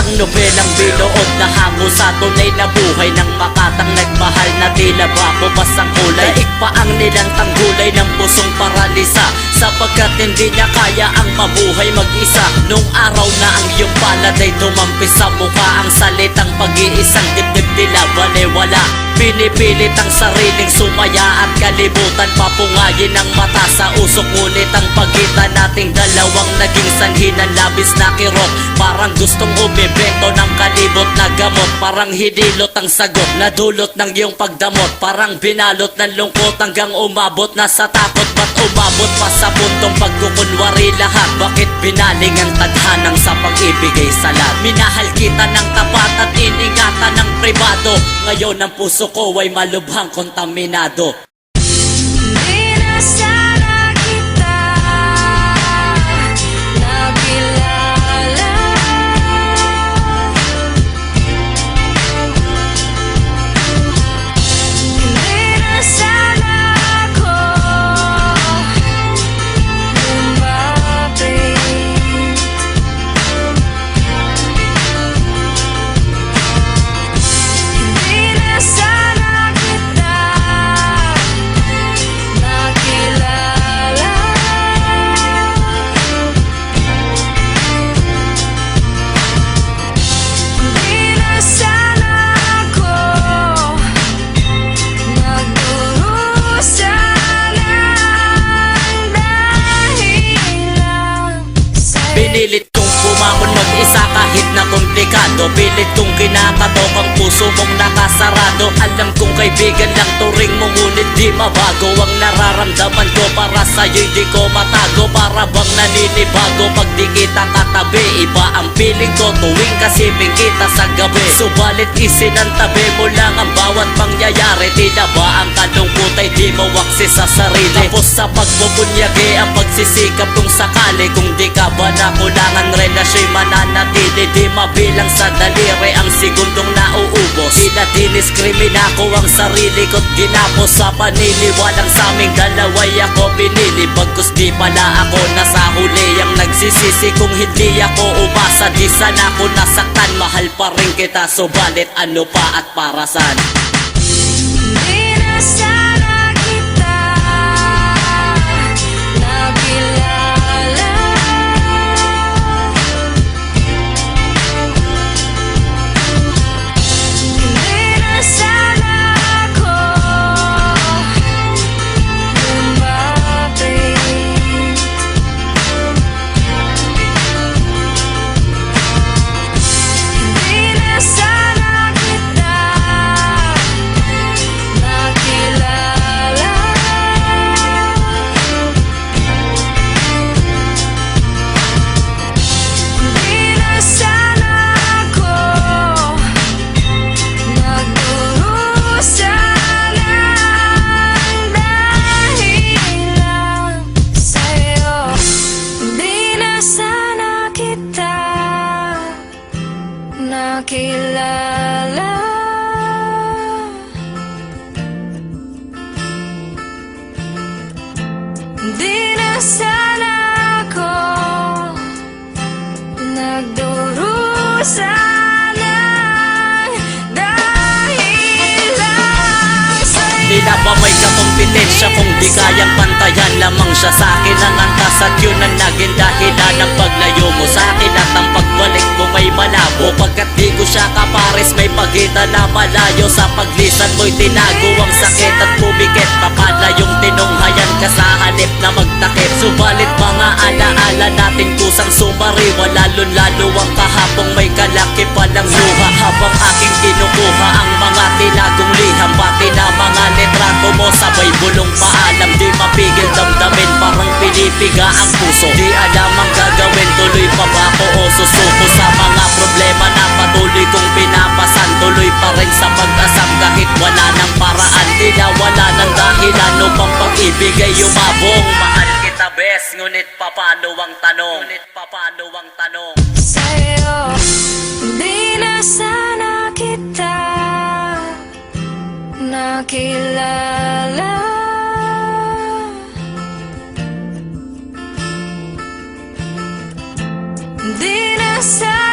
Isang nobelang binuod na hango sa tunay na buhay ng makatang nagmahal na tila ba bubas ang kulay. Daig pa ang nilang tanggulay ng pusong paralisa, sapagkat hindi niya kaya ang mabuhay mag-isa. Nung araw na ang iyong palad ay tumampi sa mukha, ang salitang pag-iisang dibdib nila balewala. Pinipilit ang sariling sumaya at kalibutan, papungayin ang mata sa usok. Ngunit ang pagitan nating dalawang naging sanhi ng labis na kirot. Parang gustong umibento ng kalibot na gamot, parang hinilot ang sagot na dulot ng iyong pagdamot. Parang binalot ng lungkot hanggang umabot na sa takot. Ba't umabot pa sa puntong pagkukunwari lahat? Bakit binaling ang tadhanang sa pag-ibigay salat? Minahal kita ng tapat at iningatan ng pribado. Ngayon ang puso ko ay malubhang kontaminado. Di na sana kita nakilala. Di na sana ako lumapit. Di na sana kita nakilala. Di na sana ako nagdurusa ng dahilan sa'yo. Pinilit kong pumamon mag-isa kahit na komplikado. Pilit kong kinakatok ang puso mong nakasarado. Alam kong kaibigan lang turing mo, ngunit di mabago ang nararamdaman ko. Para sa'yo'y di ko matago, para bang naninibago pag di kita katabi. Iba ang feeling ko tuwing kasibing kita sa gabi. Subalit isinantabi mo lang ang bawat pangyayari. Tila ba ang kalungkot ay di mo waksi sa sarili? Tapos sa pagbubunyagi ang pagsisikap kung sakali, kung di ka ba nakulangan relasyo'y mananatili. Di mabilang sa daliri ang segundong nauubos. Tila diniskrimina ko ang sarili ko't ginapos. Sa paniniwalang sa aming dalawa'y ako pinili. Bagkus di pala ako nasa huli ang nagsisisi. Kung hindi ako umasa, di sana ako nasaktan. Mahal pa rin kita, subalit ano pa at para saan? Di na sana kita nakilala. Di na sana ako lumapit. Di na sana kita nakilala. Di na sana ako nagdurusa ng dahilan sa'yo. Di na sana kita nakilala. Di na sana ako nagdurusa ng dahilan sa'yo. Tila ba may kakompetensya kung di kayang pantayan? Lamang siya sa akin ang antas at yun ang naging dahilan ng paglayo mo sa akin. At ang pagbalik mo may malabo, pagkat di ko siya kapares. May pagitan na malayo, sa paglisan mo'y tinago ang sakit at pumikit. Papalayong tinunghayan ka sa halip na magtakip. Subalit mga alaala natin kusang sumariwa, lalo-lalo ang kahapong may kalaki palang luha. Habang aking kinukuha ang mga tinagong liham, pati na mga litrato mo sabay bulong paalam. Di mapigil damdamin, parang pinipiga ang puso. Di alam ang gagawin, tuloy pa ba ako o susuko sa mga problema na patuloy kong pinapasan? Tuloy pa rin sa pag-asam kahit wala ng paraan. Tila wala ng dahilan upang pag-ibigay umabong. Mahal kita bes, ngunit papano ang tanong? Sa'yo, di na sana kita nakilala. Di na sana